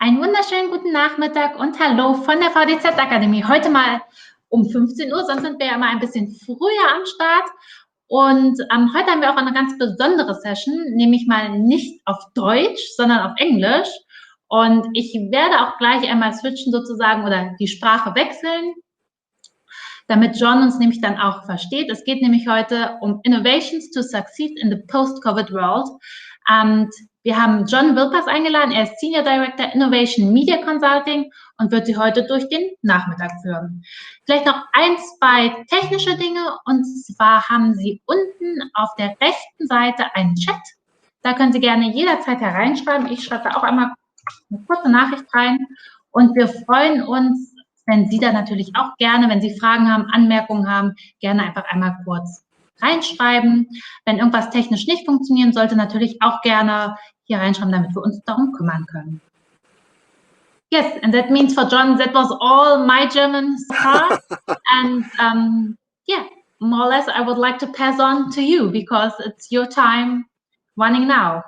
Einen wunderschönen guten Nachmittag und hallo von der VDZ-Akademie. Heute mal um 15 Uhr, sonst sind wir ja immer ein bisschen früher am Start. Und heute haben wir auch eine ganz besondere Session, nämlich mal nicht auf Deutsch, sondern auf Englisch. Und ich werde auch gleich einmal switchen sozusagen oder die Sprache wechseln, damit John uns nämlich dann auch versteht. Es geht nämlich heute um Innovations to Succeed in the Post-Covid World. Und wir haben John Wilpers eingeladen. Er ist Senior Director Innovation Media Consulting und wird Sie heute durch den Nachmittag führen. Vielleicht noch ein, zwei technische Dinge. Und zwar haben Sie unten auf der rechten Seite einen Chat. Da können Sie gerne jederzeit hereinschreiben. Ich schreibe da auch einmal eine kurze Nachricht rein. Und wir freuen uns, wenn Sie da natürlich auch gerne, wenn Sie Fragen haben, Anmerkungen haben, gerne einfach einmal kurz reinschreiben. Wenn irgendwas technisch nicht funktionieren sollte, natürlich auch gerne hier reinschreiben, damit wir uns darum kümmern können. Yes, and that means for John, that was all my German so far. And yeah, more or less, I would like to pass on to you because it's your time running now.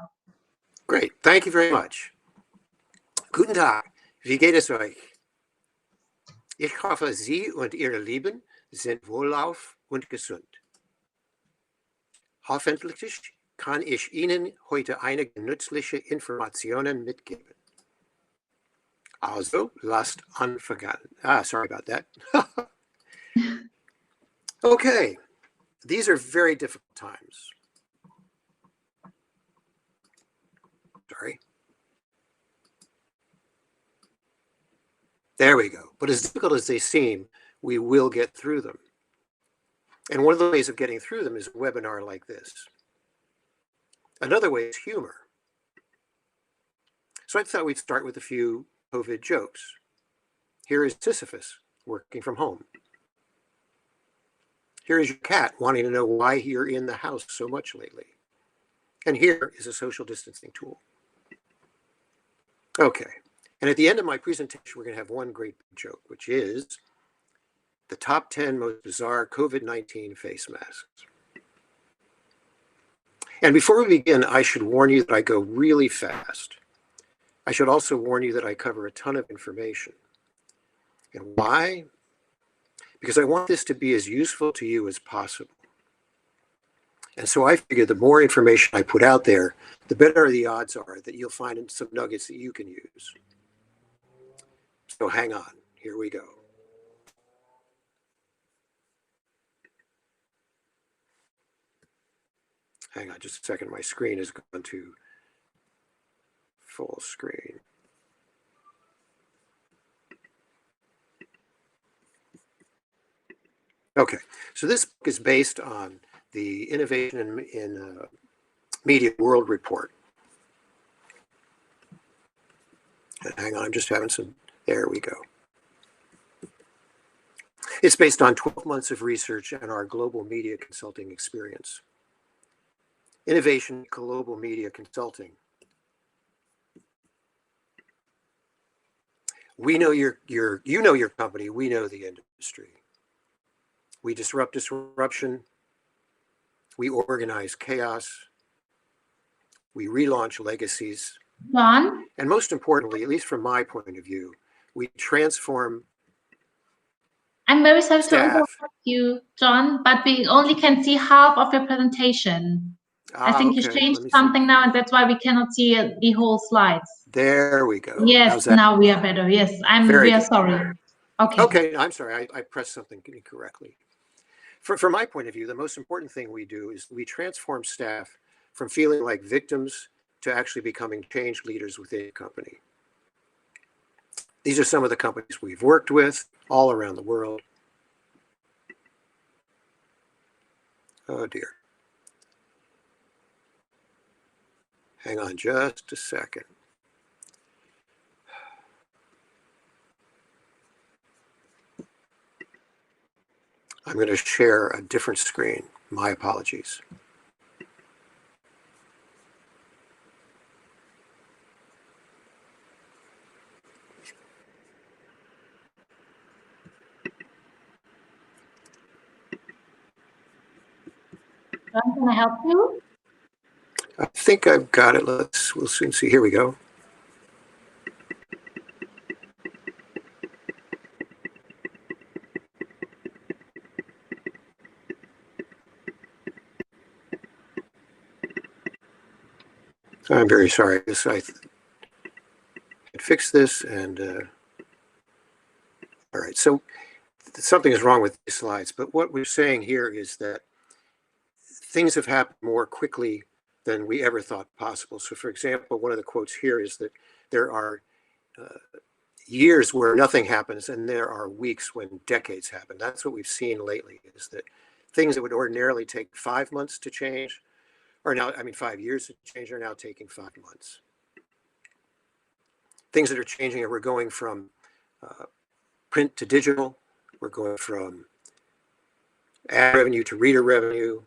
Great, thank you very much. Guten Tag, wie geht es euch? Ich hoffe, Sie und Ihre Lieben sind wohlauf und gesund. Hoffentlich kann ich Ihnen heute einige nützliche Informationen mitgeben. Also, lasst anfangen. Sorry about that. Okay, these are very difficult times. Sorry. There we go. But as difficult as they seem, we will get through them. And one of the ways of getting through them is a webinar like this. Another way is humor. So I thought we'd start with a few COVID jokes. Here is Sisyphus working from home. Here is your cat wanting to know why you're in the house so much lately. And here is a social distancing tool. Okay. And at the end of my presentation, we're going to have one great joke, which is the top 10 most bizarre COVID-19 face masks. And before we begin, I should warn you that I go really fast. I should also warn you that I cover a ton of information. And why? Because I want this to be as useful to you as possible. And so I figure the more information I put out there, the better the odds are that you'll find some nuggets that you can use. So hang on, here we go. Hang on just a second, my screen has gone to full screen. Okay, so this book is based on the Innovation in Media World Report. And hang on, I'm just having some, there we go. It's based on 12 months of research and our global media consulting experience. Innovation Global Media Consulting. We know you know your company, we know the industry. We disrupt disruption. We organize chaos. We relaunch legacies. John? And most importantly, at least from my point of view, we transform. I'm very sorry to interrupt you, John, but we only can see half of your presentation. I think you changed something now, and that's why we cannot see the whole slides. There we go. Yes, now we are better. Yes, we are sorry. Okay. Okay, I'm sorry. I pressed something incorrectly. From my point of view, the most important thing we do is we transform staff from feeling like victims to actually becoming change leaders within a company. These are some of the companies we've worked with all around the world. Oh dear. Hang on just a second. I'm going to share a different screen. My apologies. John, can I help you? I think I've got it. We'll soon see. Here we go. I'm very sorry. I could fix this and all right. So something is wrong with these slides, but what we're saying here is that things have happened more quickly than we ever thought possible. So for example, one of the quotes here is that there are years where nothing happens and there are weeks when decades happen. That's what we've seen lately, is that things that would ordinarily take 5 months to change are now, 5 years to change, are now taking 5 months. Things that are changing are we're going from print to digital. We're going from ad revenue to reader revenue.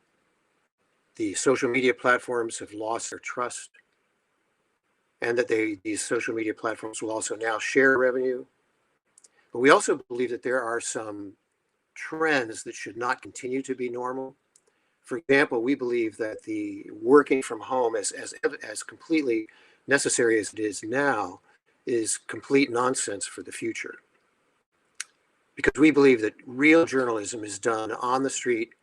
The social media platforms have lost their trust, and that these social media platforms will also now share revenue. But we also believe that there are some trends that should not continue to be normal. For example, we believe that the working from home, as completely necessary as it is now, is complete nonsense for the future. Because we believe that real journalism is done on the street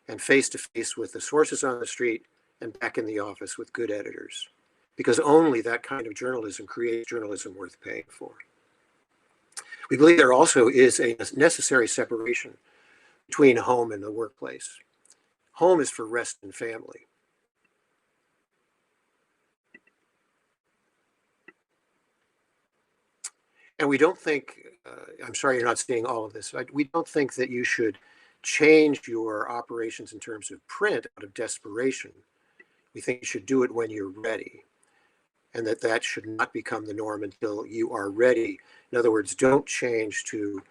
and face to face with the sources on the street and back in the office with good editors. Because only that kind of journalism creates journalism worth paying for. We believe there also is a necessary separation between home and the workplace. Home is for rest and family. And we don't think, I'm sorry you're not seeing all of this, we don't think that you should change your operations in terms of print out of desperation. We think you should do it when you're ready, and that should not become the norm until you are ready. In other words, don't change to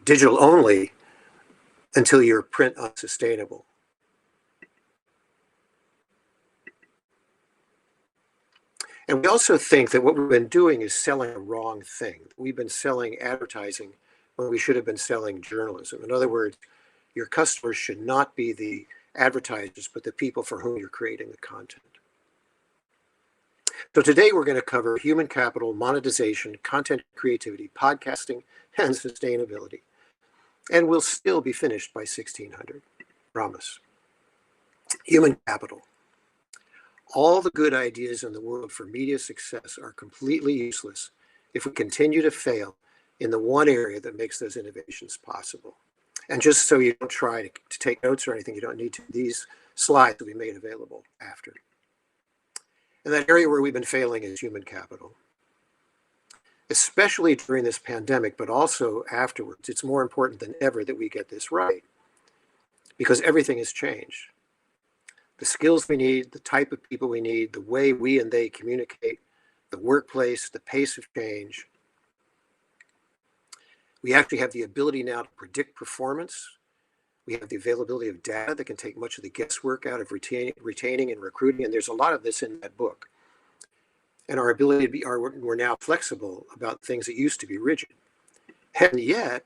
digital only until you're print unsustainable. And we also think that what we've been doing is selling the wrong thing. We've been selling advertising when we should have been selling journalism. In other words, your customers should not be the advertisers, but the people for whom you're creating the content. So today we're going to cover human capital, monetization, content creativity, podcasting, and sustainability. And we'll still be finished by 1600, promise. Human capital. All the good ideas in the world for media success are completely useless if we continue to fail in the one area that makes those innovations possible. And just so you don't try to take notes or anything, you don't need to. These slides will be made available after. And that area where we've been failing is human capital. Especially during this pandemic, but also afterwards, it's more important than ever that we get this right, because everything has changed. The skills we need, the type of people we need, the way we and they communicate, the workplace, the pace of change. We actually have the ability now to predict performance. We have the availability of data that can take much of the guesswork out of retaining and recruiting, and there's a lot of this in that book. And our ability to be, we're now flexible about things that used to be rigid. And yet,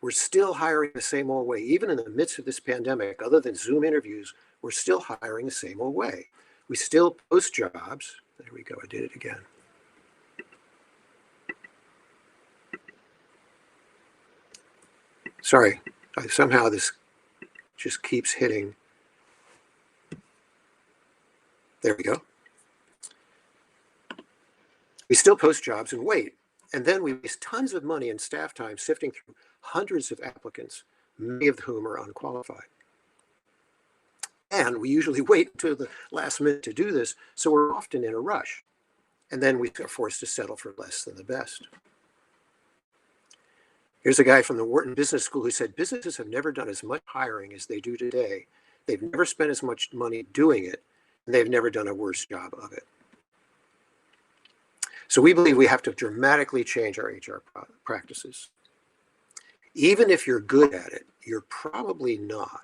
we're still hiring the same old way. Even in the midst of this pandemic, other than Zoom interviews, we're still hiring the same old way. We still post jobs. There we go, I did it again. Sorry, somehow this just keeps hitting. There we go. We still post jobs and wait. And then we waste tons of money and staff time sifting through hundreds of applicants, many of whom are unqualified. And we usually wait until the last minute to do this, so we're often in a rush. And then we are forced to settle for less than the best. Here's a guy from the Wharton Business School who said, businesses have never done as much hiring as they do today. They've never spent as much money doing it, and they've never done a worse job of it. So we believe we have to dramatically change our HR practices. Even if you're good at it, you're probably not,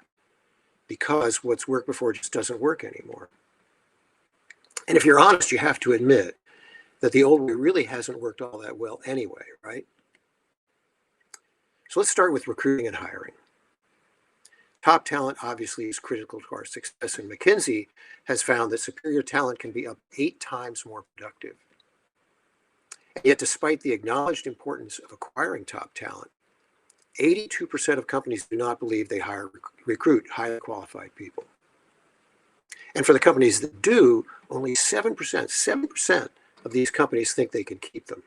because what's worked before just doesn't work anymore. And if you're honest, you have to admit that the old way really hasn't worked all that well anyway, right? So let's start with recruiting and hiring. Top talent obviously is critical to our success, and McKinsey has found that superior talent can be up 8 times more productive. And yet, despite the acknowledged importance of acquiring top talent, 82% of companies do not believe they recruit highly qualified people. And for the companies that do, only 7% of these companies think they can keep them.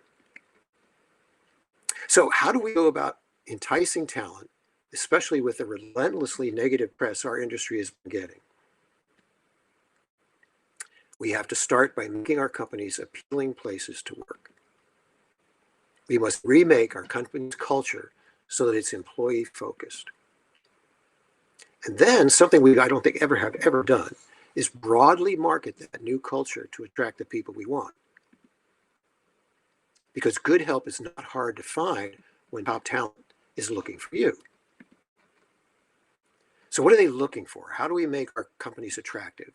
So how do we go about enticing talent, especially with the relentlessly negative press our industry has been getting? We have to start by making our companies appealing places to work. We must remake our company's culture so that it's employee focused. And then something I don't think have ever done is broadly market that new culture to attract the people we want. Because good help is not hard to find when top talent is looking for you. So what are they looking for? How do we make our companies attractive?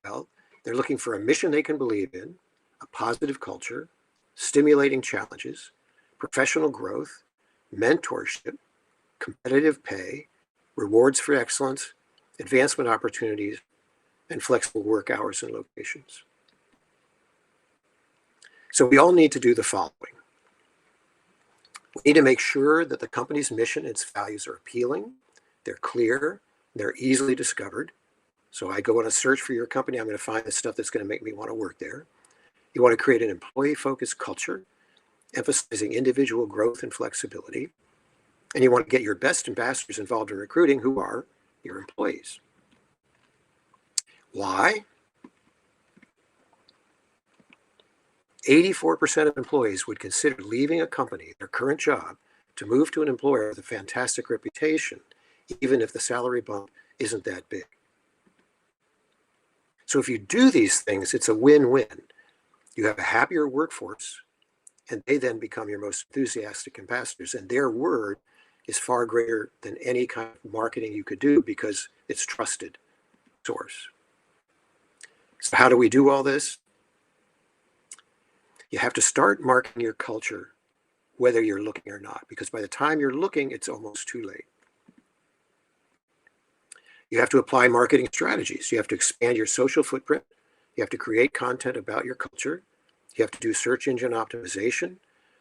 Well, they're looking for a mission they can believe in, a positive culture, stimulating challenges, professional growth, mentorship, competitive pay, rewards for excellence, advancement opportunities, and flexible work hours and locations. So we all need to do the following. We need to make sure that the company's mission and its values are appealing, they're clear, they're easily discovered. So I go on a search for your company, I'm going to find the stuff that's going to make me want to work there. You want to create an employee-focused culture, emphasizing individual growth and flexibility. And you want to get your best ambassadors involved in recruiting, who are your employees. Why? 84% of employees would consider leaving a company, their current job, to move to an employer with a fantastic reputation, even if the salary bump isn't that big. So if you do these things, it's a win-win. You have a happier workforce, and they then become your most enthusiastic ambassadors, and their word is far greater than any kind of marketing you could do because it's trusted source. So how do we do all this? You have to start marketing your culture whether you're looking or not, because by the time you're looking, it's almost too late. You have to apply marketing strategies. You have to expand your social footprint. You have to create content about your culture. You have to do search engine optimization.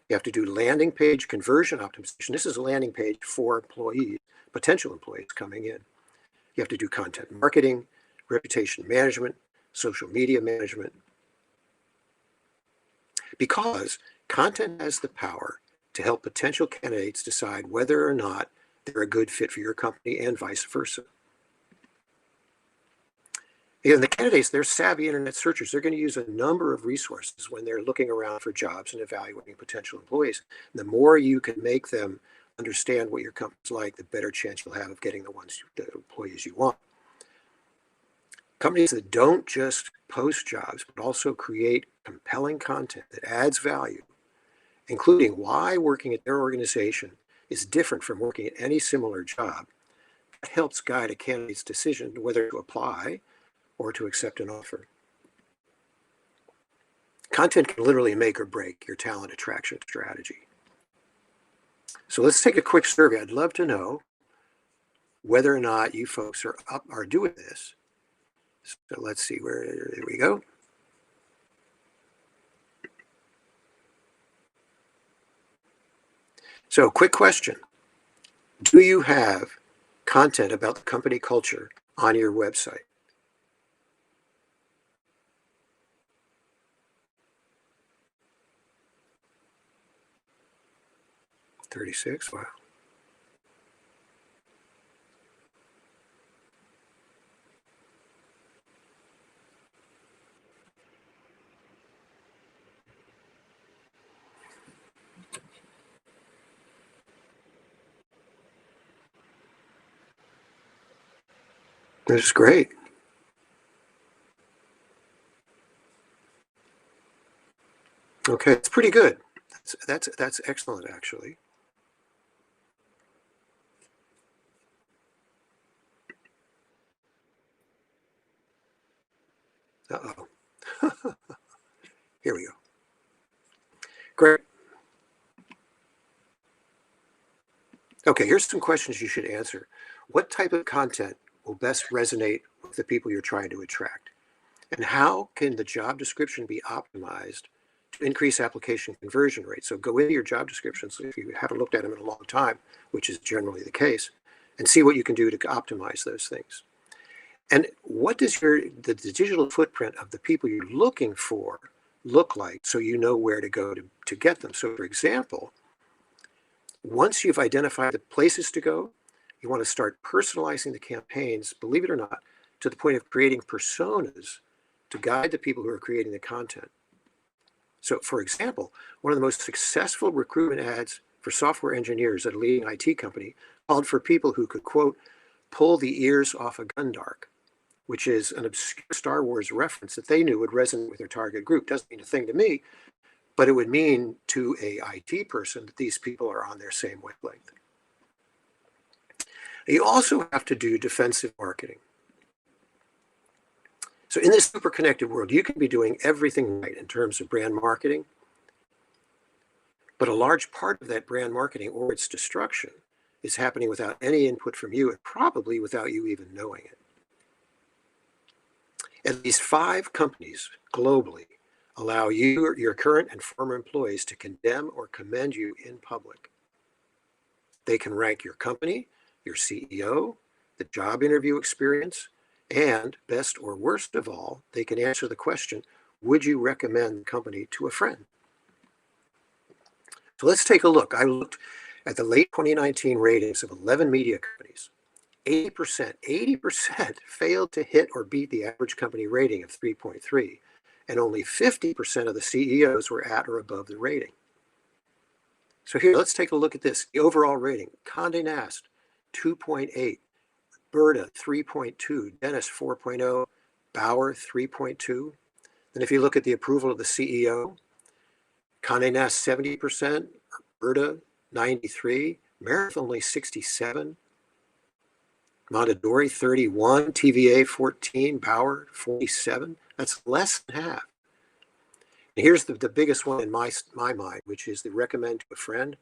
You have to do landing page conversion optimization. This is a landing page for employees, potential employees coming in. You have to do content marketing, reputation management, social media management. Because content has the power to help potential candidates decide whether or not they're a good fit for your company and vice versa. And the candidates, they're savvy internet searchers. They're going to use a number of resources when they're looking around for jobs and evaluating potential employees. And the more you can make them understand what your company's like, the better chance you'll have of getting the employees you want. Companies that don't just post jobs, but also create compelling content that adds value, including why working at their organization is different from working at any similar job, that helps guide a candidate's decision whether to apply or to accept an offer. Content can literally make or break your talent attraction strategy. So let's take a quick survey. I'd love to know whether or not you folks are doing this. So let's see, there we go. So quick question. Do you have content about the company culture on your website? $36, wow. This is great. Okay, it's pretty good. That's excellent, actually. Uh-oh. Here we go. Great. Okay, here's some questions you should answer. What type of content will best resonate with the people you're trying to attract? And how can the job description be optimized to increase application conversion rate? So go into your job descriptions if you haven't looked at them in a long time, which is generally the case, and see what you can do to optimize those things. And what does the digital footprint of the people you're looking for look like so you know where to go to get them? So for example, once you've identified the places to go, you want to start personalizing the campaigns, believe it or not, to the point of creating personas to guide the people who are creating the content. So for example, one of the most successful recruitment ads for software engineers at a leading IT company called for people who could, quote, pull the ears off a Gundark, which is an obscure Star Wars reference that they knew would resonate with their target group. Doesn't mean a thing to me, but it would mean to a IT person that these people are on their same wavelength. You also have to do defensive marketing. So in this super connected world, you can be doing everything right in terms of brand marketing, but a large part of that brand marketing or its destruction is happening without any input from you and probably without you even knowing it. At least 5 companies globally allow you or your current and former employees to condemn or commend you in public. They can rank your company, your CEO, the job interview experience, and best or worst of all, they can answer the question, would you recommend the company to a friend? So let's take a look. I looked at the late 2019 ratings of 11 media companies. 80% failed to hit or beat the average company rating of 3.3, and only 50% of the CEOs were at or above the rating. So here, let's take a look at this. The overall rating, Condé Nast, 2.8, Berta, 3.2, Dennis, 4.0, Bauer, 3.2. Then if you look at the approval of the CEO, Condé Nast, 70%, Berta, 93, Meredith, only 67, Mondadori, 31, TVA, 14, Bauer, 47. That's less than half. And here's the biggest one in my mind, which is the recommend to a friend.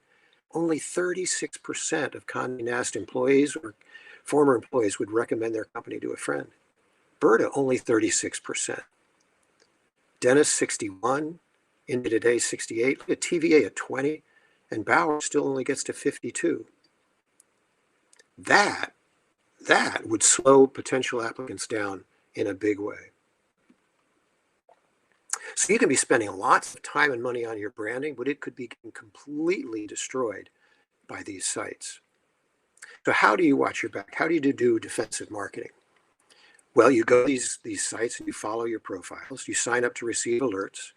Only 36% of Condé Nast employees or former employees would recommend their company to a friend. Berta, only 36%. Dennis, 61. India Today, 68. Look at TVA at 20. And Bauer still only gets to 52. That would slow potential applicants down in a big way. So you can be spending lots of time and money on your branding, but it could be completely destroyed by these sites. So how do you watch your back? How do you do defensive marketing? Well, you go to these sites and you follow your profiles. You sign up to receive alerts.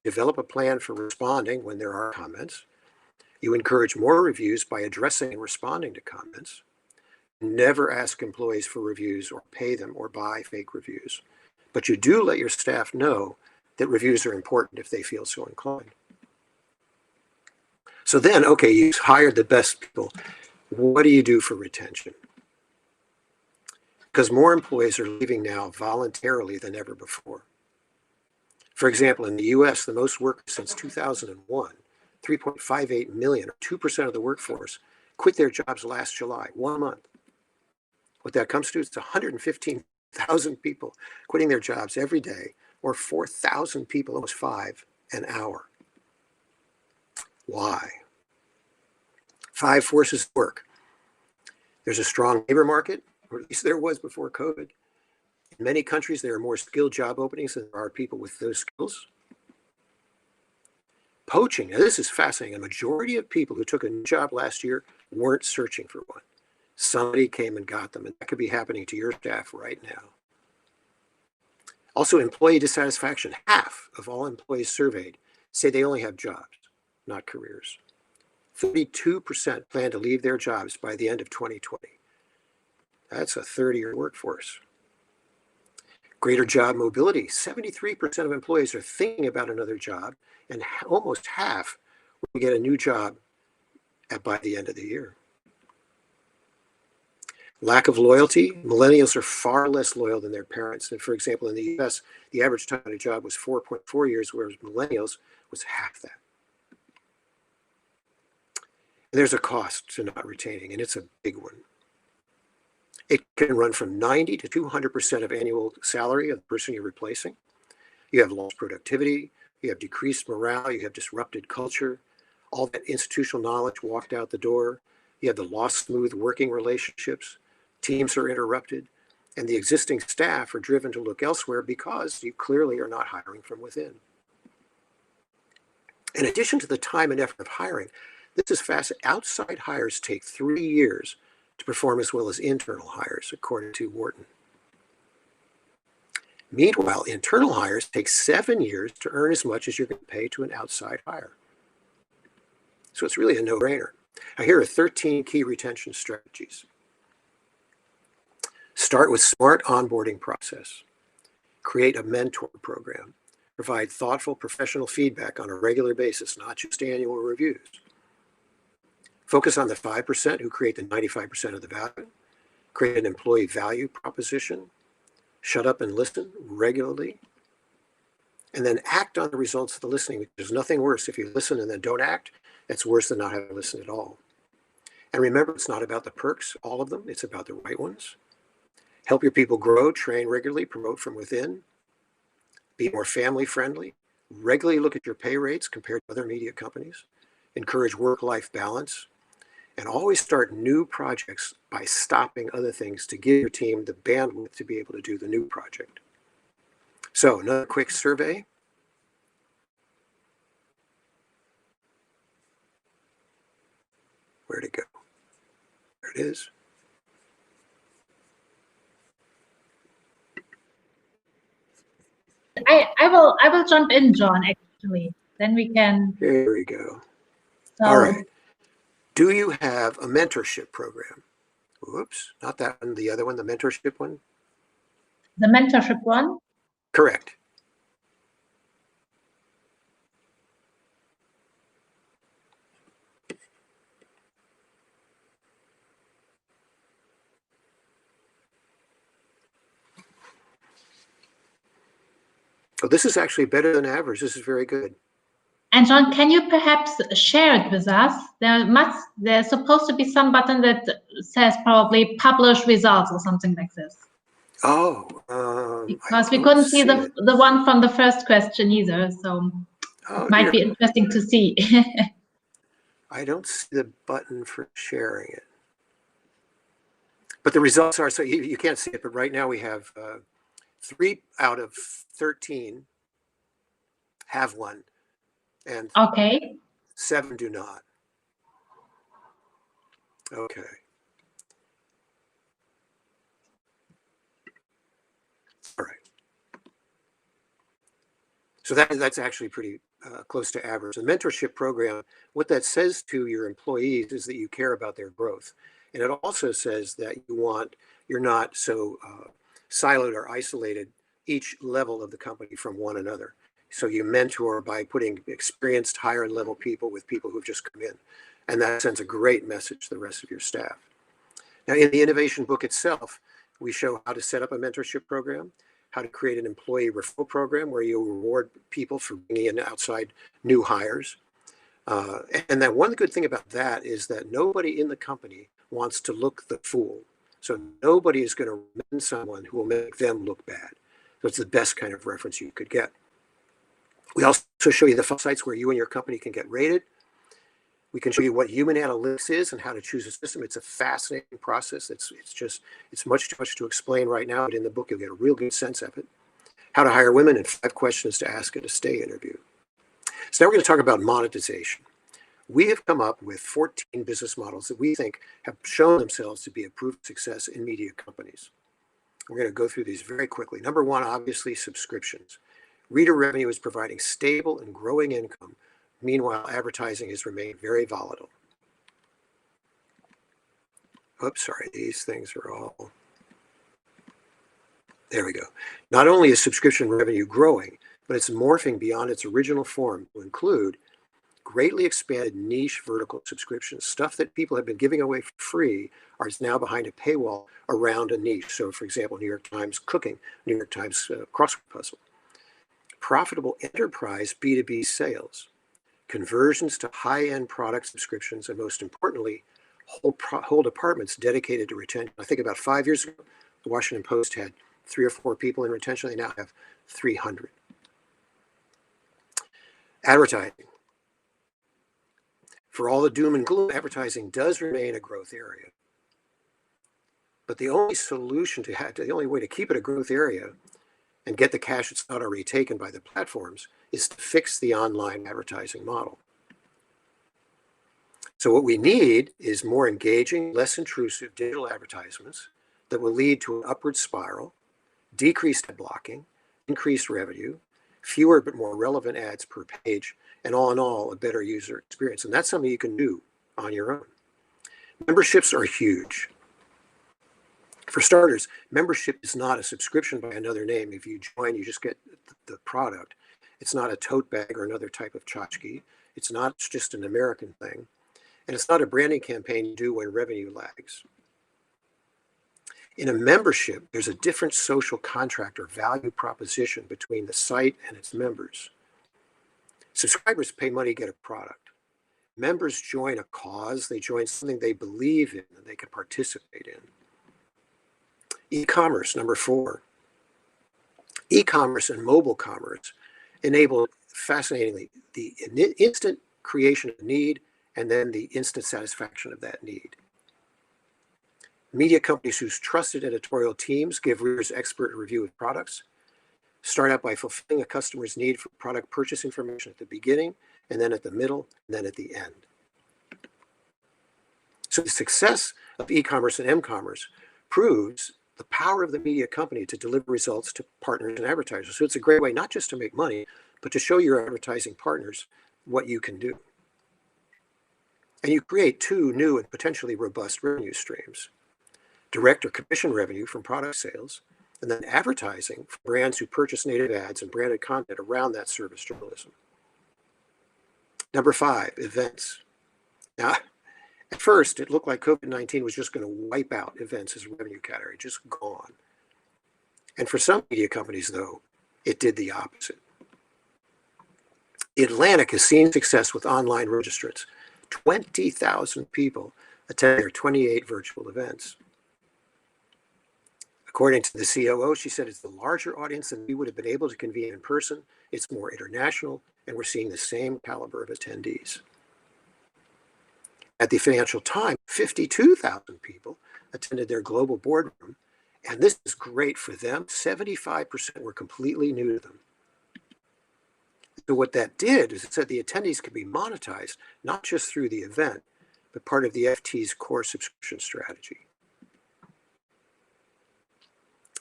Develop a plan for responding when there are comments. You encourage more reviews by addressing and responding to comments. Never ask employees for reviews or pay them or buy fake reviews. But you do let your staff know that reviews are important if they feel so inclined. So then, okay, you've hired the best people. What do you do for retention? Because more employees are leaving now voluntarily than ever before. For example, in the US, the most workers since 2001, 3.58 million, or 2% of the workforce, quit their jobs last July, 1 month. What that comes to is 115,000 people quitting their jobs every day, or 4,000 people, almost 5 an hour. Why? 5 forces at work. There's a strong labor market, or at least there was before COVID. In many countries, there are more skilled job openings than there are people with those skills. Poaching. Now, this is fascinating. A majority of people who took a new job last year weren't searching for one. Somebody came and got them, and that could be happening to your staff right now. Also, employee dissatisfaction. Half of all employees surveyed say they only have jobs, not careers. 32% plan to leave their jobs by the end of 2020. That's a 30-year workforce. Greater job mobility. 73% of employees are thinking about another job, and almost half will get a new job by the end of the year. Lack of loyalty. Millennials are far less loyal than their parents. And for example, in the US, the average time on a job was 4.4 years, whereas millennials was half that. And there's a cost to not retaining, and it's a big one. It can run from 90 to 200% of annual salary of the person you're replacing. You have lost productivity, you have decreased morale, you have disrupted culture, all that institutional knowledge walked out the door. You have the lost smooth working relationships. Teams are interrupted. And the existing staff are driven to look elsewhere because you clearly are not hiring from within. In addition to the time and effort of hiring, this is fast. Outside hires take 3 years to perform as well as internal hires, according to Wharton. Meanwhile, internal hires take 7 years to earn as much as you're going to pay to an outside hire. So it's really a no-brainer. Now, here are 13 key retention strategies. Start with smart onboarding process. Create a mentor program. Provide thoughtful professional feedback on a regular basis, not just annual reviews. Focus on the 5% who create the 95% of the value. Create an employee value proposition. Shut up and listen regularly. And then act on the results of the listening. There's nothing worse. If you listen and then don't act, that's worse than not having listened at all. And remember, it's not about the perks, all of them. It's about the right ones. Help your people grow, train regularly, promote from within. Be more family friendly. Regularly look at your pay rates compared to other media companies. Encourage work-life balance. And always start new projects by stopping other things to give your team the bandwidth to be able to do the new project. So another quick survey. Where'd it go? There it is. I will jump in, John, actually. Then we can. There we go. So, all right. Do you have a mentorship program? Whoops, not that one, the other one, the mentorship one? The mentorship one? Correct. Oh, this is actually better than average. This is very good. And John, can you perhaps share it with us? There's supposed to be some button that says probably publish results or something like this. Oh, because we couldn't see the one from the first question either, so it might be interesting to see. I don't see the button for sharing it. But the results are, so you can't see it, but right now we have 3 out of 13 have one, and okay. 7 do not. Okay. All right. So that's actually pretty close to average. The mentorship program, what that says to your employees is that you care about their growth. And it also says that you're not so siloed or isolated each level of the company from one another. So you mentor by putting experienced higher level people with people who've just come in. And that sends a great message to the rest of your staff. Now, in the innovation book itself, we show how to set up a mentorship program, how to create an employee referral program where you reward people for bringing in outside new hires. And then one good thing about that is that nobody in the company wants to look the fool. So nobody is going to recommend someone who will make them look bad. So it's the best kind of reference you could get. We also show you the sites where you and your company can get rated. We can show you what human analytics is and how to choose a system. It's a fascinating process. It's much too much to explain right now, but in the book you'll get a real good sense of it. How to hire women and 5 questions to ask at a stay interview. So now we're going to talk about monetization. We have come up with 14 business models that we think have shown themselves to be a proven success in media companies. We're going to go through these very quickly. Number 1, obviously, subscriptions. Reader revenue is providing stable and growing income. Meanwhile, advertising has remained very volatile. Oops, sorry, these things are all... There we go. Not only is subscription revenue growing, but it's morphing beyond its original form to include greatly expanded niche vertical subscriptions. Stuff that people have been giving away for free is now behind a paywall around a niche. So, for example, New York Times cooking, New York Times crossword puzzle. Profitable enterprise B2B sales. Conversions to high-end product subscriptions, and most importantly, whole departments dedicated to retention. I think about 5 years ago, the Washington Post had 3 or 4 people in retention. They now have 300. Advertising. For all the doom and gloom, advertising does remain a growth area. But the only solution the only way to keep it a growth area and get the cash that's not already taken by the platforms is to fix the online advertising model. So what we need is more engaging, less intrusive digital advertisements that will lead to an upward spiral, decreased ad blocking, increased revenue, fewer but more relevant ads per page, and all in all, a better user experience. And that's something you can do on your own. Memberships are huge. For starters, membership is not a subscription by another name. If you join, you just get the product. It's not a tote bag or another type of tchotchke. It's not just an American thing. And it's not a branding campaign you do when revenue lags. In a membership, there's a different social contract or value proposition between the site and its members. Subscribers pay money to get a product. Members join a cause. They join something they believe in and they can participate in. E-commerce, number 4. E-commerce and mobile commerce enable, fascinatingly, the instant creation of need and then the instant satisfaction of that need. Media companies whose trusted editorial teams give readers expert review of products start out by fulfilling a customer's need for product purchase information at the beginning, and then at the middle, and then at the end. So the success of e-commerce and m-commerce proves the power of the media company to deliver results to partners and advertisers. So it's a great way not just to make money, but to show your advertising partners what you can do. And you create 2 new and potentially robust revenue streams: direct or commission revenue from product sales, and then advertising for brands who purchase native ads and branded content around that service journalism. Number 5, events. Now, at first, it looked like COVID-19 was just going to wipe out events as a revenue category, just gone. And for some media companies, though, it did the opposite. The Atlantic has seen success with online registrants. 20,000 people attend their 28 virtual events. According to the COO, she said it's a larger audience than we would have been able to convene in person. It's more international, and we're seeing the same caliber of attendees. At the Financial Times, 52,000 people attended their global boardroom, and this is great for them. 75% were completely new to them. So what that did is it said the attendees could be monetized, not just through the event, but part of the FT's core subscription strategy.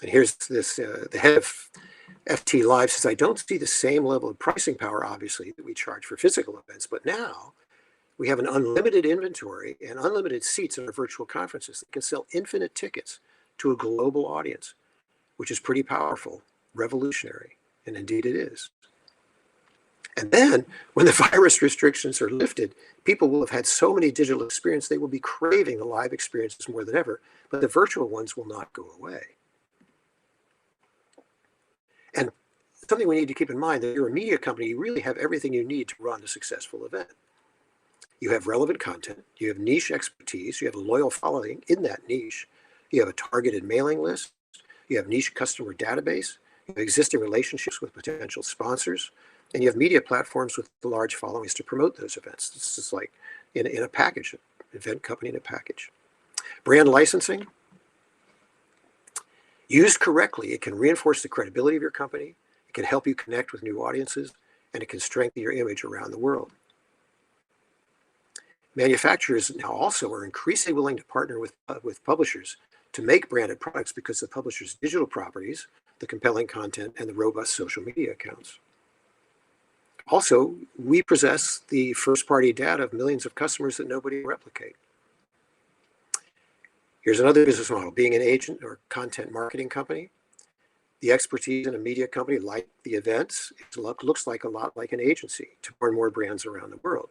And here's this, the head of FT Live says, I don't see the same level of pricing power, obviously, that we charge for physical events, but now we have an unlimited inventory and unlimited seats in our virtual conferences that can sell infinite tickets to a global audience, which is pretty powerful, revolutionary, and indeed it is. And then when the virus restrictions are lifted, people will have had so many digital experiences, they will be craving the live experiences more than ever, but the virtual ones will not go away. And something we need to keep in mind, that you're a media company, you really have everything you need to run a successful event. You have relevant content, you have niche expertise, you have a loyal following in that niche, you have a targeted mailing list, you have niche customer database, you have existing relationships with potential sponsors, and you have media platforms with large followings to promote those events. This is like in a package, an event company in a package. Brand licensing, used correctly, it can reinforce the credibility of your company, it can help you connect with new audiences, and it can strengthen your image around the world. Manufacturers now also are increasingly willing to partner with publishers to make branded products because the publisher's digital properties, the compelling content, and the robust social media accounts. Also, we possess the first-party data of millions of customers that nobody can replicate. Here's another business model. Being an agent or content marketing company, the expertise in a media company like the events, it looks like a lot like an agency to more and more brands around the world.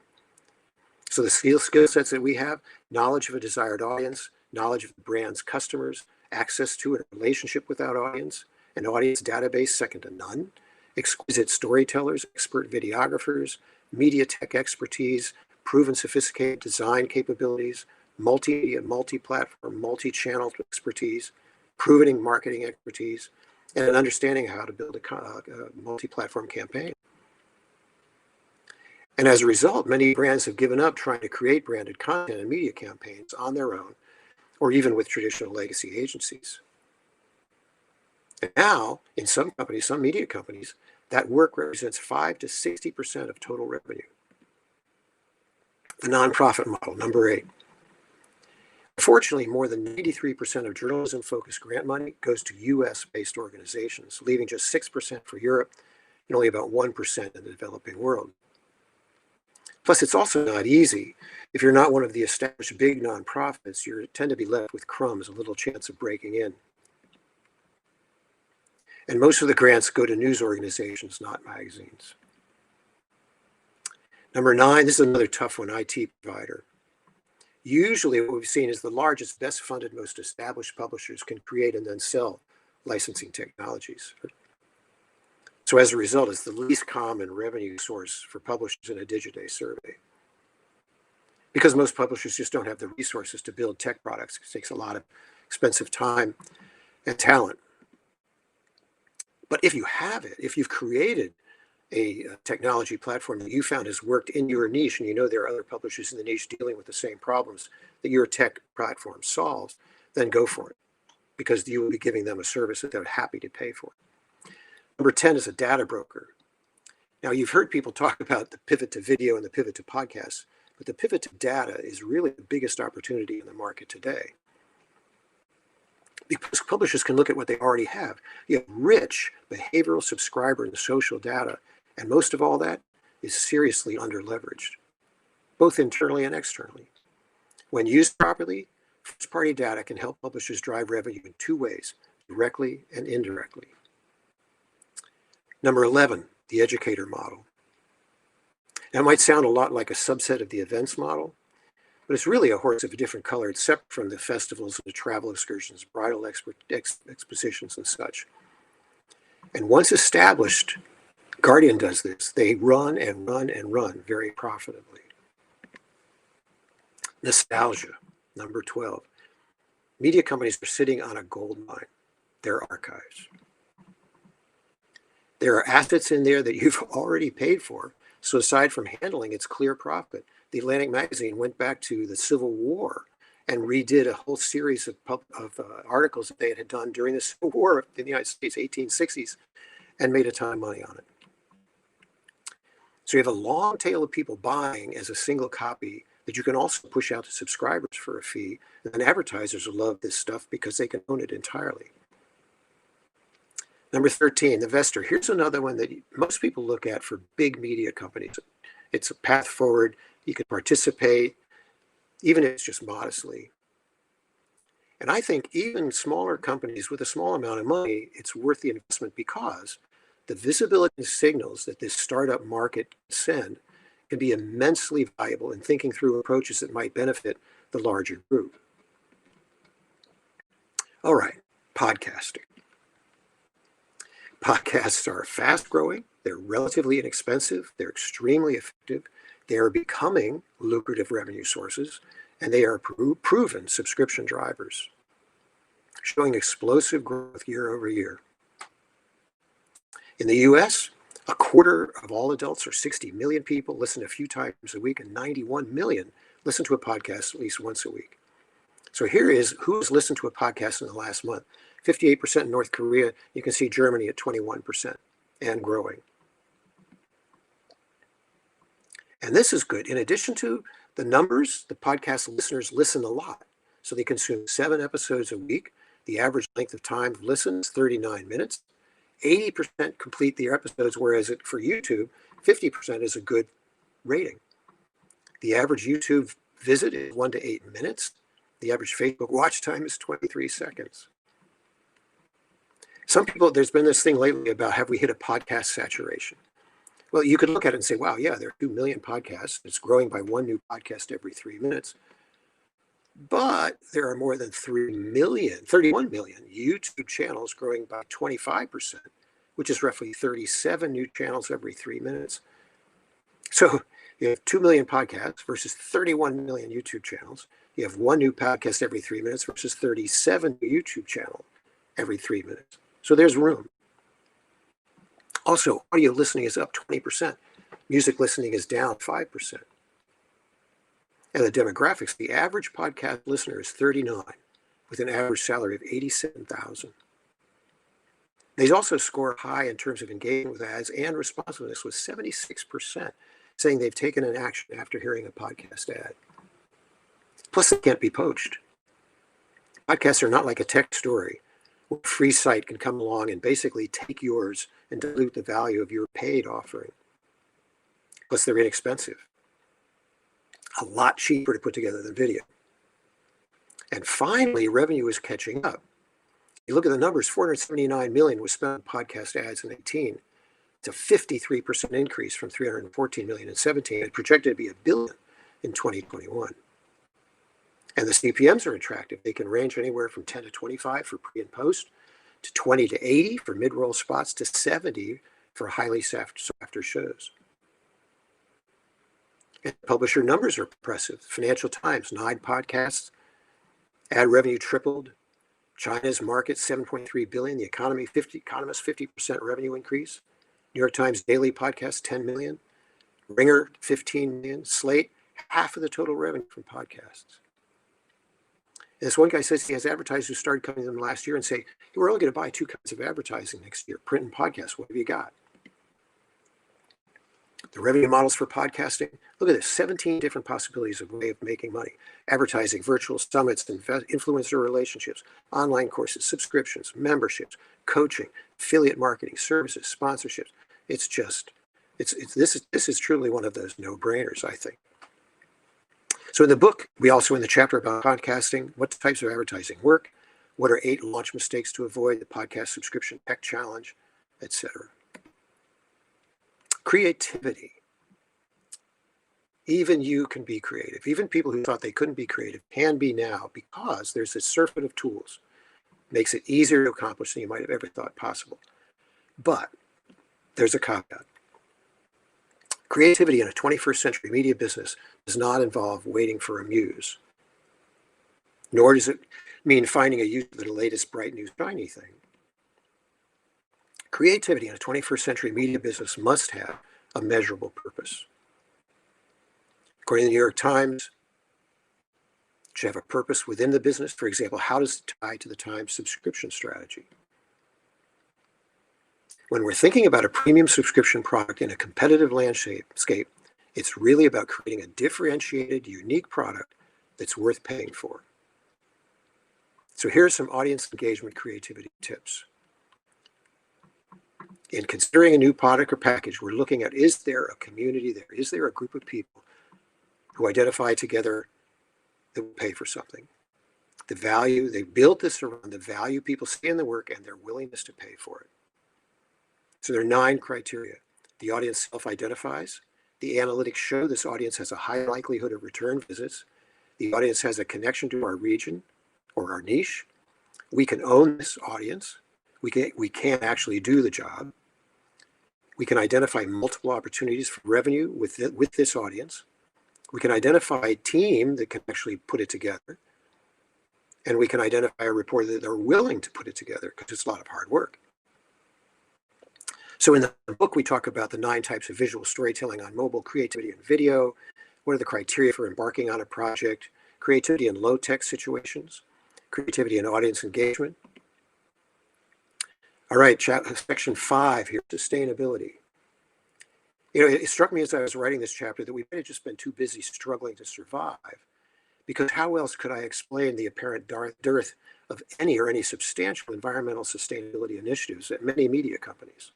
So the skill sets that we have, knowledge of a desired audience, knowledge of the brand's customers, access to a relationship with that audience, an audience database second to none, exquisite storytellers, expert videographers, media tech expertise, proven sophisticated design capabilities, multimedia, multi-platform, multi-channel expertise, proven marketing expertise, and an understanding of how to build a multi-platform campaign. And as a result, many brands have given up trying to create branded content and media campaigns on their own, or even with traditional legacy agencies. And now, in some companies, some media companies, that work represents 5 to 60% of total revenue. The nonprofit model, number 8. Unfortunately, more than 93% of journalism-focused grant money goes to US-based organizations, leaving just 6% for Europe and only about 1% in the developing world. Plus, it's also not easy. If you're not one of the established big nonprofits, you tend to be left with crumbs, a little chance of breaking in. And most of the grants go to news organizations, not magazines. Number 9, this is another tough one, IT provider. Usually what we've seen is the largest, best funded, most established publishers can create and then sell licensing technologies. So as a result, it's the least common revenue source for publishers in a Digiday survey. Because most publishers just don't have the resources to build tech products. It takes a lot of expensive time and talent. But if you have it, if you've created a technology platform that you found has worked in your niche, and you know there are other publishers in the niche dealing with the same problems that your tech platform solves, then go for it, because you will be giving them a service that they're happy to pay for. Number 10 is a data broker. Now, you've heard people talk about the pivot to video and the pivot to podcasts, but the pivot to data is really the biggest opportunity in the market today. Because publishers can look at what they already have. You have rich behavioral, subscriber, and social data, and most of all that is seriously underleveraged, both internally and externally. When used properly, first-party data can help publishers drive revenue in 2 ways, directly and indirectly. Number 11, the educator model. Now, it might sound a lot like a subset of the events model, but it's really a horse of a different color, except from the festivals and the travel excursions, bridal expositions and such. And once established, Guardian does this. They run and run and run very profitably. Nostalgia, number 12. Media companies are sitting on a gold mine, their archives. There are assets in there that you've already paid for. So aside from handling its clear profit, the Atlantic magazine went back to the Civil War and redid a whole series of articles that they had done during the Civil War in the United States, 1860s, and made a ton of money on it. So you have a long tail of people buying as a single copy that you can also push out to subscribers for a fee. And advertisers will love this stuff because they can own it entirely. Number 13, the investor. Here's another one that most people look at for big media companies. It's a path forward. You can participate, even if it's just modestly. And I think even smaller companies with a small amount of money, it's worth the investment because the visibility and signals that this startup market can send can be immensely valuable in thinking through approaches that might benefit the larger group. All right, podcasting. Podcasts are fast growing, they're relatively inexpensive, they're extremely effective, they are becoming lucrative revenue sources, and they are proven subscription drivers, showing explosive growth year over year. In the US, a quarter of all adults, or 60 million people, listen a few times a week, and 91 million listen to a podcast at least once a week. So here is who has listened to a podcast in the last month. 58% in North Korea. You can see Germany at 21% and growing. And this is good. In addition to the numbers, the podcast listeners listen a lot. So they consume 7 episodes a week. The average length of time of listen is 39 minutes. 80% complete their episodes, whereas for YouTube, 50% is a good rating. The average YouTube visit is 1 to 8 minutes. The average Facebook watch time is 23 seconds. Some people, there's been this thing lately about have we hit a podcast saturation? Well, you could look at it and say, wow, yeah, there are 2 million podcasts. It's growing by 1 new podcast every 3 minutes. But there are more than 31 million YouTube channels growing by 25%, which is roughly 37 new channels every 3 minutes. So you have 2 million podcasts versus 31 million YouTube channels. You have 1 new podcast every 3 minutes versus 37 YouTube channel every 3 minutes. So there's room. Also, audio listening is up 20%. Music listening is down 5%. And the demographics, the average podcast listener is 39. with an average salary of $87,000. They also score high in terms of engagement with ads and responsiveness, with 76% saying they've taken an action after hearing a podcast ad. Plus, they can't be poached. Podcasts are not like a tech story where a free site can come along and basically take yours and dilute the value of your paid offering. Plus, they're inexpensive, a lot cheaper to put together than video. And finally, revenue is catching up. You look at the numbers, $479 million was spent on podcast ads in 2018. It's a 53% increase from $314 million in 2017. It's projected to be $1 billion in 2021. And the CPMs are attractive. They can range anywhere from 10 to 25 for pre and post, to 20 to 80 for mid-roll spots, to 70 for highly sought after shows. And publisher numbers are impressive. Financial Times, 9 podcasts, ad revenue tripled. China's market, $7.3 billion. The Economist, 50% revenue increase. New York Times daily podcast, $10 million. Ringer, $15 million. Slate, half of the total revenue from podcasts. And this one guy says he has advertisers who started coming to them last year and say, hey, we're only going to buy 2 kinds of advertising next year, print and podcast. What have you got? The revenue models for podcasting, look at this, 17 different possibilities of way of making money. Advertising, virtual summits, influencer relationships, online courses, subscriptions, memberships, coaching, affiliate marketing, services, sponsorships. This is truly one of those no-brainers, I think. So in the book, we also in the chapter about podcasting, what types of advertising work, what are 8 launch mistakes to avoid, the podcast subscription tech challenge, etc. Creativity. Even you can be creative. Even people who thought they couldn't be creative can be now, because there's a surfeit of tools. Makes it easier to accomplish than you might have ever thought possible. But there's a caveat. Creativity in a 21st century media business does not involve waiting for a muse. Nor does it mean finding a use for the latest bright new shiny thing. Creativity in a 21st century media business must have a measurable purpose. According to the New York Times, it should have a purpose within the business. For example, how does it tie to the Times subscription strategy? When we're thinking about a premium subscription product in a competitive landscape, it's really about creating a differentiated, unique product that's worth paying for. So here are some audience engagement creativity tips. In considering a new product or package, we're looking at, is there a community there? Is there a group of people who identify together that will pay for something? The value, they built this around the value people see in the work and their willingness to pay for it. So there are 9 criteria. The audience self-identifies. The analytics show this audience has a high likelihood of return visits. The audience has a connection to our region or our niche. We can own this audience. We can actually do the job. We can identify multiple opportunities for revenue with this audience. We can identify a team that can actually put it together. And we can identify a reporter that are willing to put it together, because it's a lot of hard work. So in the book, we talk about the 9 types of visual storytelling on mobile, creativity and video. What are the criteria for embarking on a project? Creativity in low-tech situations. Creativity and audience engagement. All right, section 5 here, sustainability. You know, it struck me as I was writing this chapter that we might have just been too busy struggling to survive, because how else could I explain the apparent dearth of any substantial environmental sustainability initiatives at many media companies?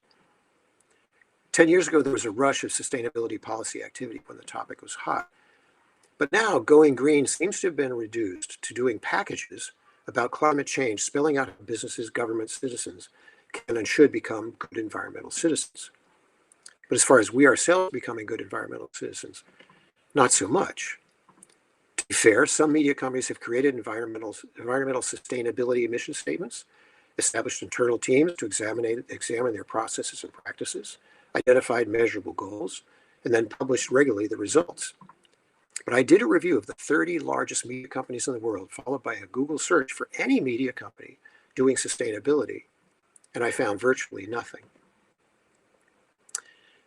10 years ago, there was a rush of sustainability policy activity when the topic was hot. But now going green seems to have been reduced to doing packages about climate change, spelling out how businesses, governments, citizens can and should become good environmental citizens. But as far as we ourselves becoming good environmental citizens, not so much. To be fair, some media companies have created environmental sustainability emission statements, established internal teams to examine their processes and practices, identified measurable goals, and then published regularly the results. But I did a review of the 30 largest media companies in the world, followed by a Google search for any media company doing sustainability, and I found virtually nothing.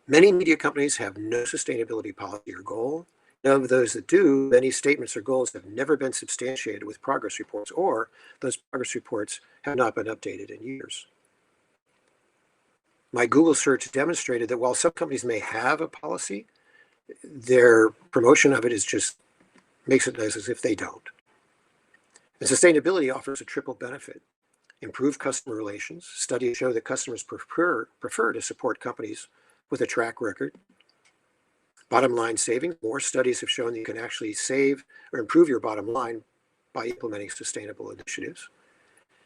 Many media companies have no sustainability policy or goal, of those that do, many statements or goals have never been substantiated with progress reports, or those progress reports have not been updated in years. My Google search demonstrated that while some companies may have a policy, their promotion of it is just makes it as if they don't. And sustainability offers a triple benefit: improve customer relations. Studies show that customers prefer to support companies with a track record. Bottom line savings. More studies have shown that you can actually save or improve your bottom line by implementing sustainable initiatives.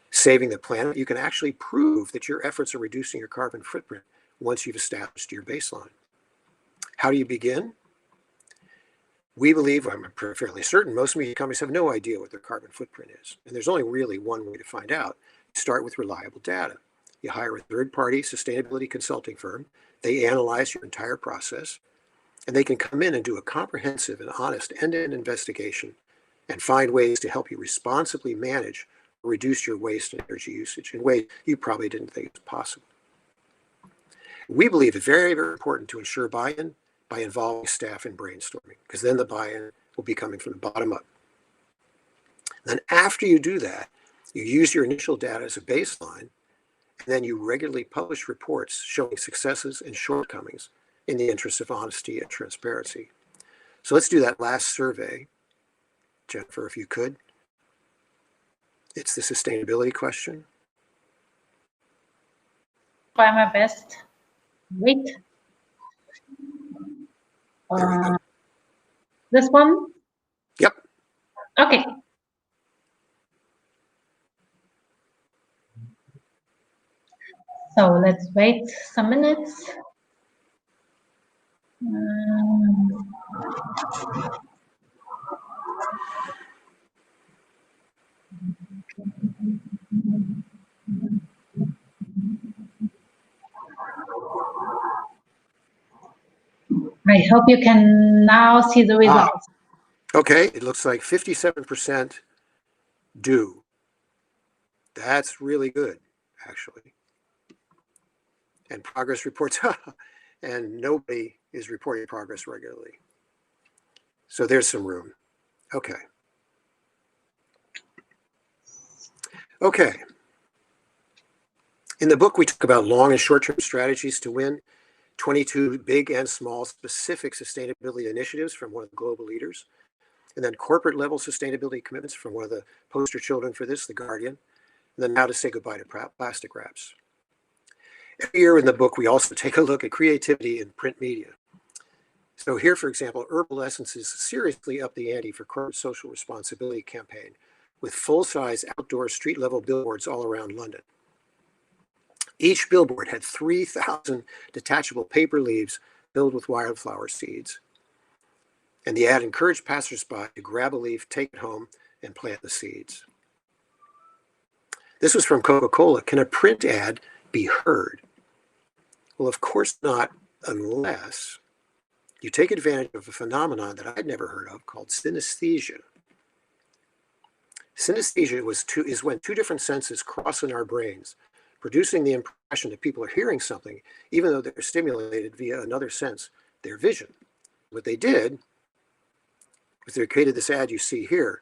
Saving the planet. You can actually prove that your efforts are reducing your carbon footprint once you've established your baseline. How do you begin? We believe, I'm fairly certain, most media companies have no idea what their carbon footprint is. And there's only really one way to find out. Start with reliable data. You hire a third-party sustainability consulting firm. They analyze your entire process, and they can come in and do a comprehensive and honest end-to-end investigation and find ways to help you responsibly manage or reduce your waste and energy usage in ways you probably didn't think was possible. We believe it's very, very important to ensure buy-in by involving staff in brainstorming, because then the buy-in will be coming from the bottom up. Then after you do that, you use your initial data as a baseline, and then you regularly publish reports showing successes and shortcomings in the interest of honesty and transparency. So let's do that last survey. Jennifer, if you could. It's the sustainability question. Try my best. Wait. There we go. This one? Yep. Okay. So let's wait some minutes. I hope you can now see the results. Okay, it looks like 57% do. That's really good, actually. And progress reports, and nobody is reporting progress regularly. So there's some room. Okay. Okay. In the book, we talk about long and short-term strategies to win, 22 big and small specific sustainability initiatives from one of the global leaders, and then corporate level sustainability commitments from one of the poster children for this, The Guardian, and then how to say goodbye to plastic wraps. Every year in the book, we also take a look at creativity in print media. So here, for example, Herbal Essences seriously upped the ante for corporate social responsibility campaign with full-size outdoor street-level billboards all around London. Each billboard had 3,000 detachable paper leaves filled with wildflower seeds. And the ad encouraged passersby to grab a leaf, take it home, and plant the seeds. This was from Coca-Cola. Can a print ad be heard? Well, of course not, unless you take advantage of a phenomenon that I'd never heard of called synesthesia. Synesthesia is when two different senses cross in our brains, producing the impression that people are hearing something, even though they're stimulated via another sense, their vision. What they did was they created this ad you see here,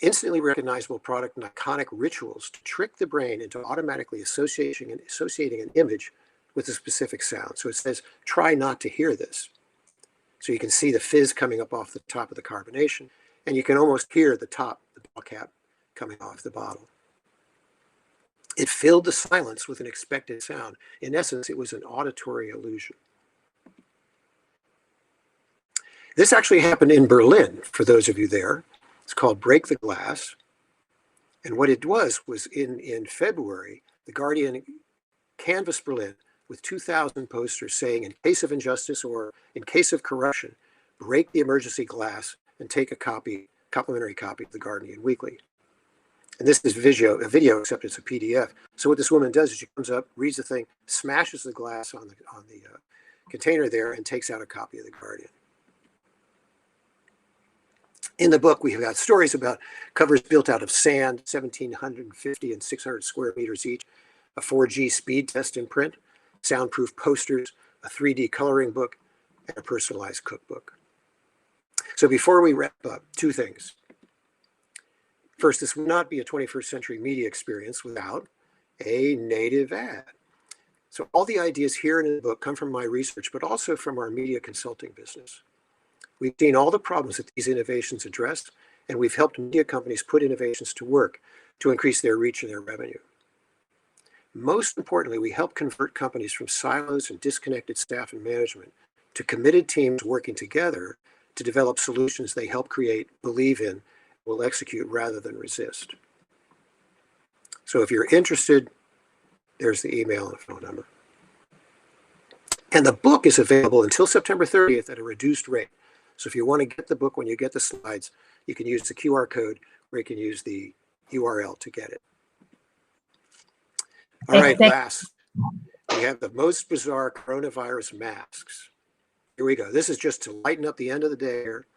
instantly recognizable product and iconic rituals to trick the brain into automatically associating an image with a specific sound. So it says, try not to hear this. So you can see the fizz coming up off the top of the carbonation, and you can almost hear the top, the bottle cap, coming off the bottle. It filled the silence with an expected sound. In essence, it was an auditory illusion. This actually happened in Berlin, for those of you there. It's called Break the Glass. And what it was in February, The Guardian canvassed Berlin with 2,000 posters saying, in case of injustice or in case of corruption, break the emergency glass and take a complimentary copy of The Guardian Weekly. And this is a video, except it's a PDF. So what this woman does is she comes up, reads the thing, smashes the glass on the container there, and takes out a copy of The Guardian. In the book, we have got stories about covers built out of sand, 1,750 and 600 square meters each, a 4G speed test in print, soundproof posters, a 3D coloring book, and a personalized cookbook. So before we wrap up, two things. First, this would not be a 21st century media experience without a native ad. So all the ideas here in the book come from my research, but also from our media consulting business. We've seen all the problems that these innovations address, and we've helped media companies put innovations to work to increase their reach and their revenue. Most importantly, we help convert companies from silos and disconnected staff and management to committed teams working together to develop solutions they help create, believe in, will execute rather than resist. So if you're interested, there's the email and phone number. And the book is available until September 30th at a reduced rate. So if you want to get the book when you get the slides, you can use the QR code or you can use the URL to get it. All right, last, we have the most bizarre coronavirus masks. Here we go. This is just to lighten up the end of the day here.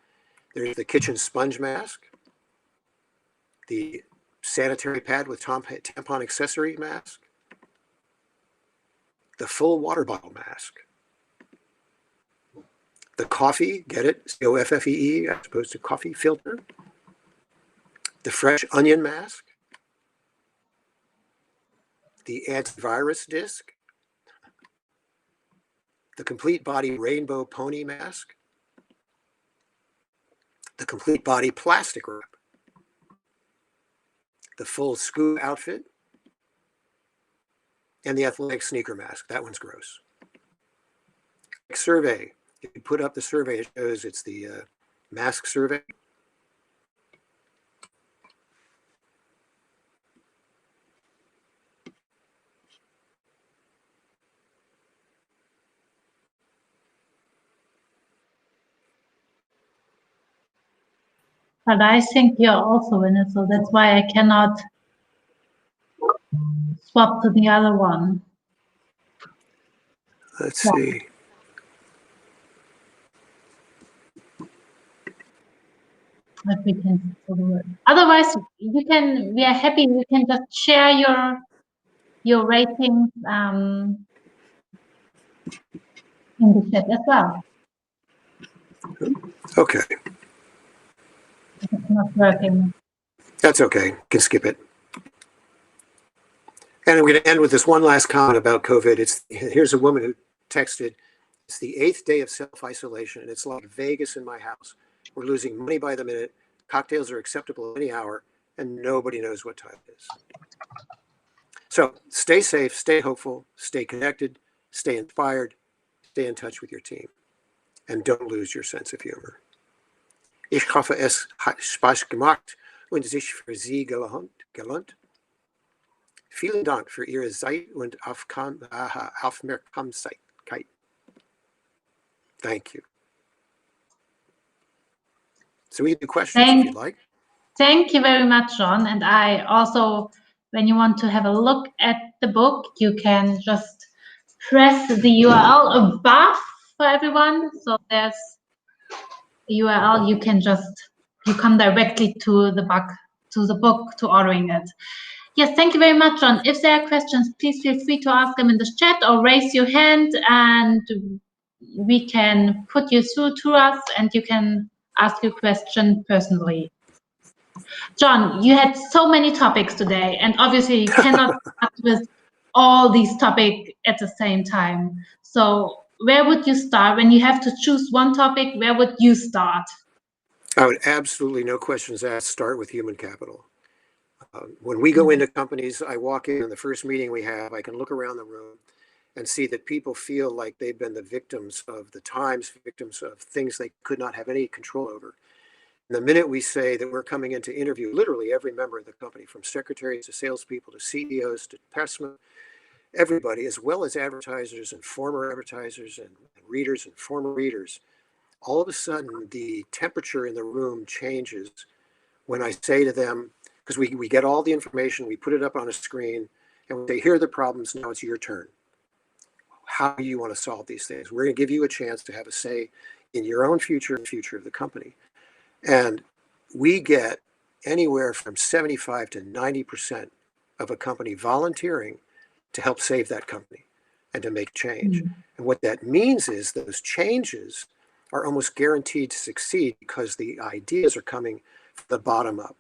There's the kitchen sponge mask, the sanitary pad with tampon accessory mask, the full water bottle mask, the coffee, get it, COFFEE as opposed to coffee filter, the fresh onion mask, the antivirus disc, the complete body rainbow pony mask, the complete body plastic wrap, the full scuba outfit, and the athletic sneaker mask. That one's gross. Survey. If you put up the survey, it shows it's the mask survey. But I think you're also in it, so that's why I cannot swap to the other one. Let's see. But we can do it. Otherwise, you can. We are happy. You can just share your ratings in the chat as well. Okay. It's not working. That's okay. You can skip it. And I'm going to end with this one last comment about COVID. Here's a woman who texted, it's the 8th day of self-isolation, and it's like Vegas in my house. We're losing money by the minute. Cocktails are acceptable any hour, and nobody knows what time it is. So stay safe, stay hopeful, stay connected, stay inspired, stay in touch with your team, and don't lose your sense of humor. Ich hoffe, es hat Spaß gemacht und sich für Sie gelohnt. Vielen Dank für Ihre Zeit und Aufmerksamkeit. Thank you. So we do questions if you'd like. Thank you very much, John. And I also, when you want to have a look at the book, you can just press the URL above for everyone. So there's the URL. You come directly to the book to ordering it. Yes, thank you very much, John. If there are questions, please feel free to ask them in the chat or raise your hand, and we can put you through to us, and you can ask your question personally. John, you had so many topics today, and obviously you cannot start with all these topics at the same time. So where would you start? When you have to choose one topic, where would you start? I would absolutely, no questions asked, start with human capital. When we go into companies, I walk in, and the first meeting we have, I can look around the room and see that people feel like they've been the victims of the times, victims of things they could not have any control over. And the minute we say that we're coming in to interview literally every member of the company, from secretaries to salespeople to CEOs to pressmen, everybody, as well as advertisers and former advertisers and readers and former readers, all of a sudden the temperature in the room changes when I say to them, because we get all the information, we put it up on a screen, and we say, here are the problems, now it's your turn. How do you want to solve these things? We're going to give you a chance to have a say in your own future and future of the company. And we get anywhere from 75 to 90% of a company volunteering to help save that company and to make change. And what that means is those changes are almost guaranteed to succeed because the ideas are coming from the bottom up.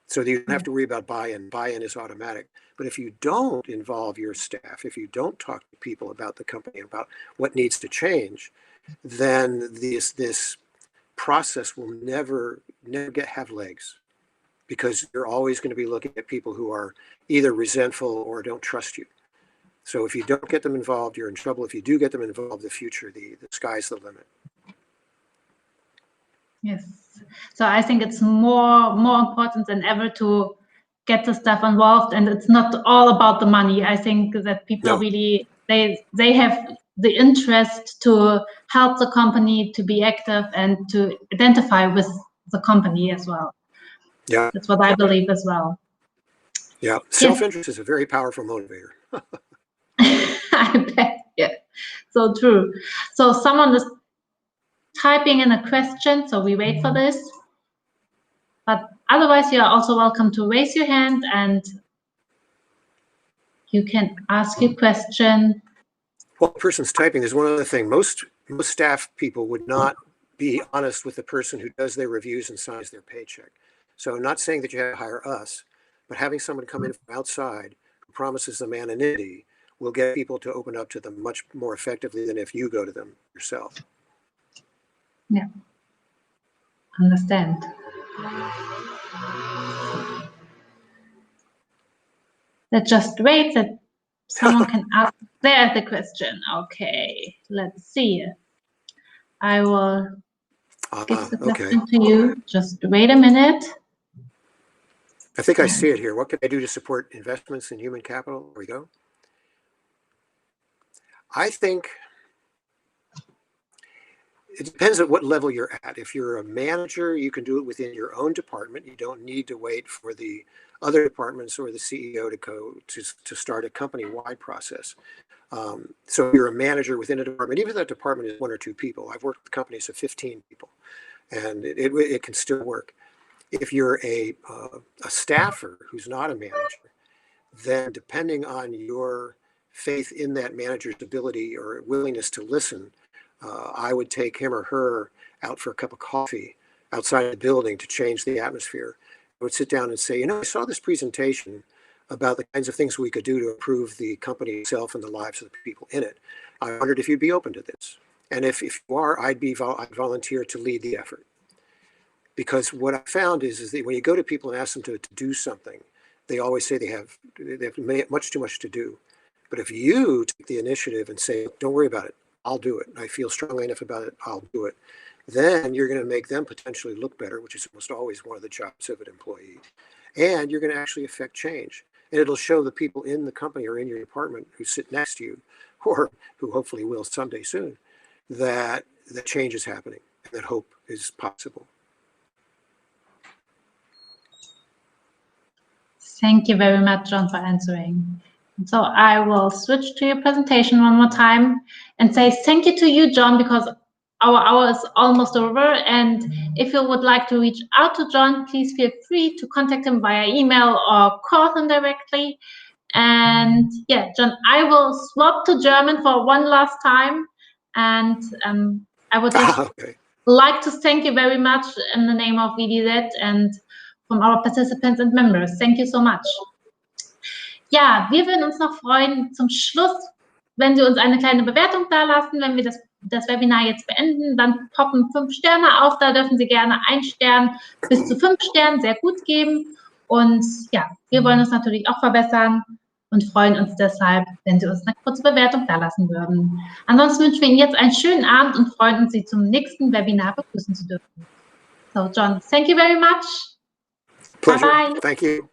So you don't have to worry about buy-in. Buy-in is automatic. But if you don't involve your staff, if you don't talk to people about the company, about what needs to change, then this process will never have legs, because you're always going to be looking at people who are either resentful or don't trust you. So if you don't get them involved, you're in trouble. If you do get them involved, the future, the sky's the limit. Yes. So I think it's more important than ever to get the staff involved, and it's not all about the money. I think that people really, they have the interest to help the company to be active and to identify with the company as well. Yeah. That's what I believe as well. Yeah. Self-interest is a very powerful motivator. I bet. Yeah. So true. So someone is typing in a question, so we wait for this. But otherwise, you are also welcome to raise your hand and you can ask your question. While the person's typing, there's one other thing. Most staff people would not be honest with the person who does their reviews and signs their paycheck. So I'm not saying that you have to hire us, but having someone come in from outside who promises them anonymity will get people to open up to them much more effectively than if you go to them yourself. Yeah, understand. Let's just wait that someone can ask. There's the question. Okay, let's see. I will give the question to you. Just wait a minute. I think I see it here. What can I do to support investments in human capital? There we go. I think it depends on what level you're at. If you're a manager, you can do it within your own department. You don't need to wait for the other departments or the CEO to start a company-wide process. So if you're a manager within a department, even if that department is 1 or 2 people. I've worked with companies of 15 people, and it can still work. If you're a staffer who's not a manager, then depending on your faith in that manager's ability or willingness to listen, I would take him or her out for a cup of coffee outside the building to change the atmosphere. I would sit down and say, I saw this presentation about the kinds of things we could do to improve the company itself and the lives of the people in it. I wondered if you'd be open to this. And if you are, I'd volunteer to lead the effort. Because what I found is that when you go to people and ask them to do something, they always say they have much too much to do. But if you take the initiative and say, don't worry about it, I'll do it. I feel strongly enough about it, I'll do it. Then you're going to make them potentially look better, which is almost always one of the jobs of an employee. And you're going to actually affect change. And it'll show the people in the company or in your department who sit next to you, or who hopefully will someday soon, that change is happening and that hope is possible. Thank you very much, John, for answering. So I will switch to your presentation one more time and say thank you to you, John, because our hour is almost over. And if you would like to reach out to John, please feel free to contact him via email or call him directly. And yeah, John, I will swap to German for one last time. And I would just like to thank you very much in the name of WDZ and from our participants and members. Thank you so much. Ja, wir würden uns noch freuen, zum Schluss, wenn Sie uns eine kleine Bewertung dalassen, wenn wir das Webinar jetzt beenden, dann poppen 5 Sterne auf, da dürfen Sie gerne 1 Stern bis zu 5 Sternen sehr gut geben. Und ja, wir wollen uns natürlich auch verbessern und freuen uns deshalb, wenn Sie uns eine kurze Bewertung dalassen würden. Ansonsten wünschen wir Ihnen jetzt einen schönen Abend und freuen uns, Sie zum nächsten Webinar begrüßen zu dürfen. So, John, thank you very much. Pleasure. Bye-bye. Thank you.